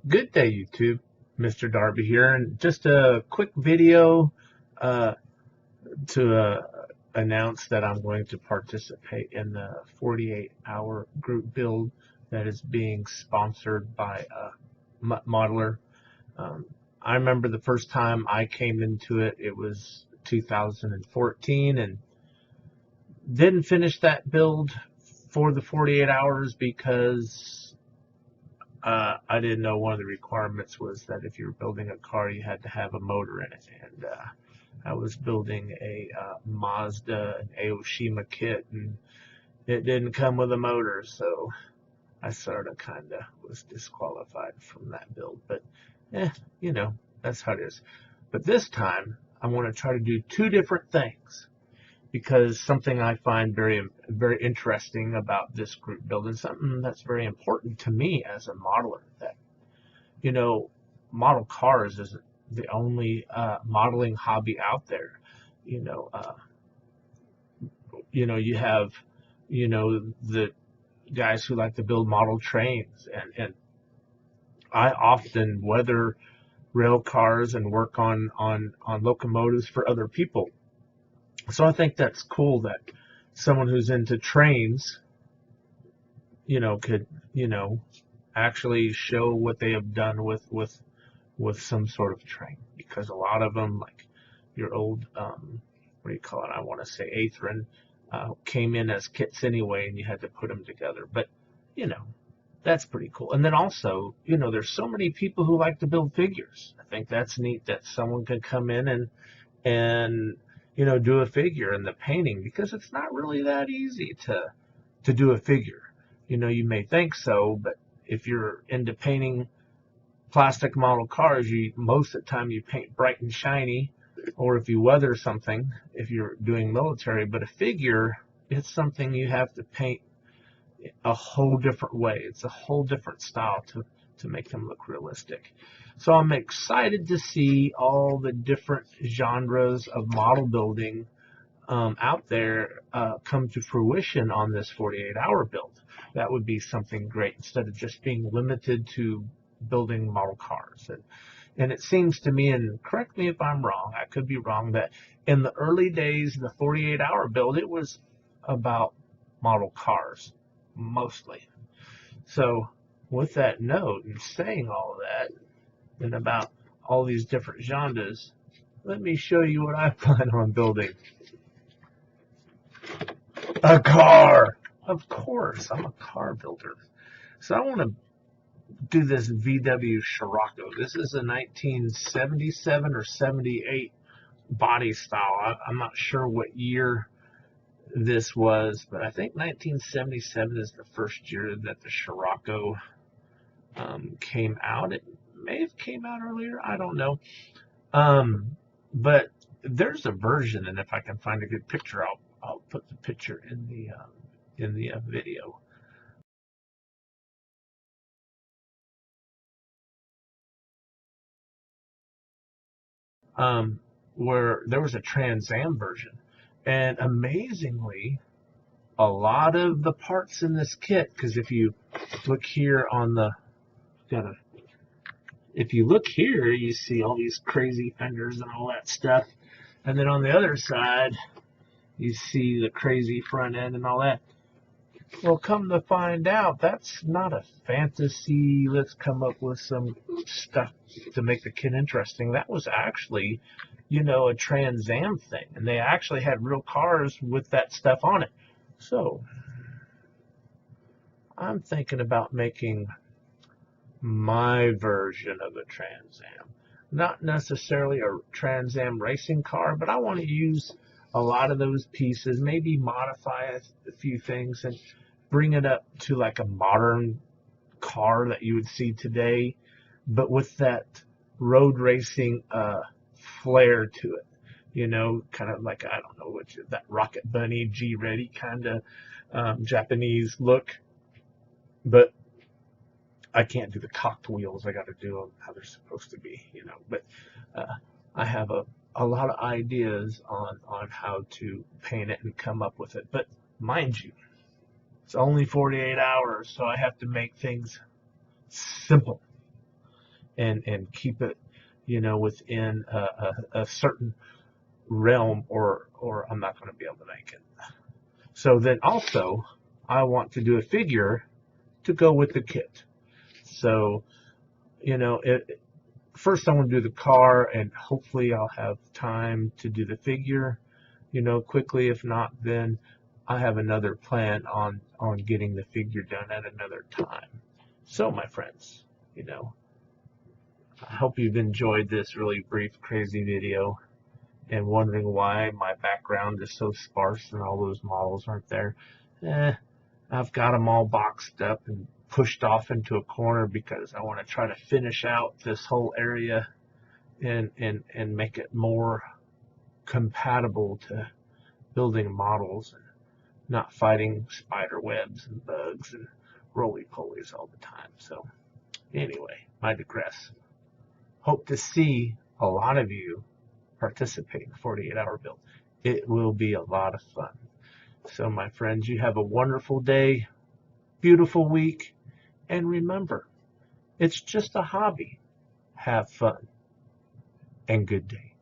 Good day, YouTube. Mr. Darby here, and just a quick video uh, to announce that I'm going to participate in the 48-hour group build that is being sponsored by Modeler. Um, I remember the first time I came into it, it was 2014, and didn't finish that build for the 48 hours because I didn't know one of the requirements was that if you were building a car, you had to have a motor in it. And I was building a Mazda, an Aoshima kit, and it didn't come with a motor, so I sort of kind of was disqualified from that build. But, eh, you know, that's how it is. But this time, I want to try to do two different things because something I find very interesting about this group build and something that's very important to me as a modeler, that you know, model cars isn't the only modeling hobby out there. You know, uh, you have the guys who like to build model trains, and I often weather rail cars and work on locomotives for other people. So I think that's cool that someone who's into trains, could, actually show what they have done with some sort of train, because a lot of them, like your old, what do you call it? I want to say Atheron, came in as kits anyway, and you had to put them together. But, you know, that's pretty cool. And then also, there's so many people who like to build figures. I think that's neat that someone can come in and do a figure in the painting, because it's not really that easy to do a figure. You may think so, but if you're into painting plastic model cars, you most of the time you paint bright and shiny, or if you weather something, if you're doing military. But a figure, it's something you have to paint a whole different way. It's a whole different style to make them look realistic. So I'm excited to see all the different genres of model building out there come to fruition on this 48-hour build. That would be something great, instead of just being limited to building model cars. And it seems to me, and correct me if I'm wrong, I could be wrong, that in the early days of the 48-hour build, it was about model cars, mostly. So with that note, and saying all that, and about all these different genres, let me show you what I plan on building. A car! Of course, I'm a car builder. So I want to do this VW Scirocco. This is a 1977 or 78 body style. I'm not sure what year this was, but I think 1977 is the first year that the Scirocco came out. It may have came out earlier. I don't know. But there's a version, and if I can find a good picture, I'll put the picture in the video. Where there was a Trans Am version, and amazingly, a lot of the parts in this kit, because if you look here on the, if you look here, you see all these crazy fenders and all that stuff, and then on the other side, you see the crazy front end and all that. Well, come to find out, that's not a fantasy, let's come up with some stuff to make the kid interesting. That was actually, a Trans Am thing. And they actually had real cars with that stuff on it. So, I'm thinking about making my version of a Trans Am. Not necessarily a Trans Am racing car, but I want to use a lot of those pieces, maybe modify a few things, and bring it up to like a modern car that you would see today, but with that road racing flair to it. Kind of like, I don't know what that Rocket Bunny G Ready kind of Japanese look. But I can't do the cocked wheels. I got to do them how they're supposed to be, But I have a lot of ideas on how to paint it and come up with it. But mind you, it's only 48 hours, so I have to make things simple. and keep it, within a certain realm, or I'm not going to be able to make it. So then also, I want to do a figure to go with the kit. So, first I want to do the car, and hopefully I'll have time to do the figure, quickly. If not, then I have another plan on getting the figure done at another time. So, my friends, I hope you've enjoyed this really brief, crazy video, and wondering why my background is so sparse and all those models aren't there. I've got them all boxed up and pushed off into a corner because I want to try to finish out this whole area and make it more compatible to building models and not fighting spider webs and bugs and roly-polies all the time. So anyway, I digress. Hope to see a lot of you participate in the 48-hour build. It will be a lot of fun. So my friends, you have a wonderful day, beautiful week, and remember, it's just a hobby. Have fun and good day.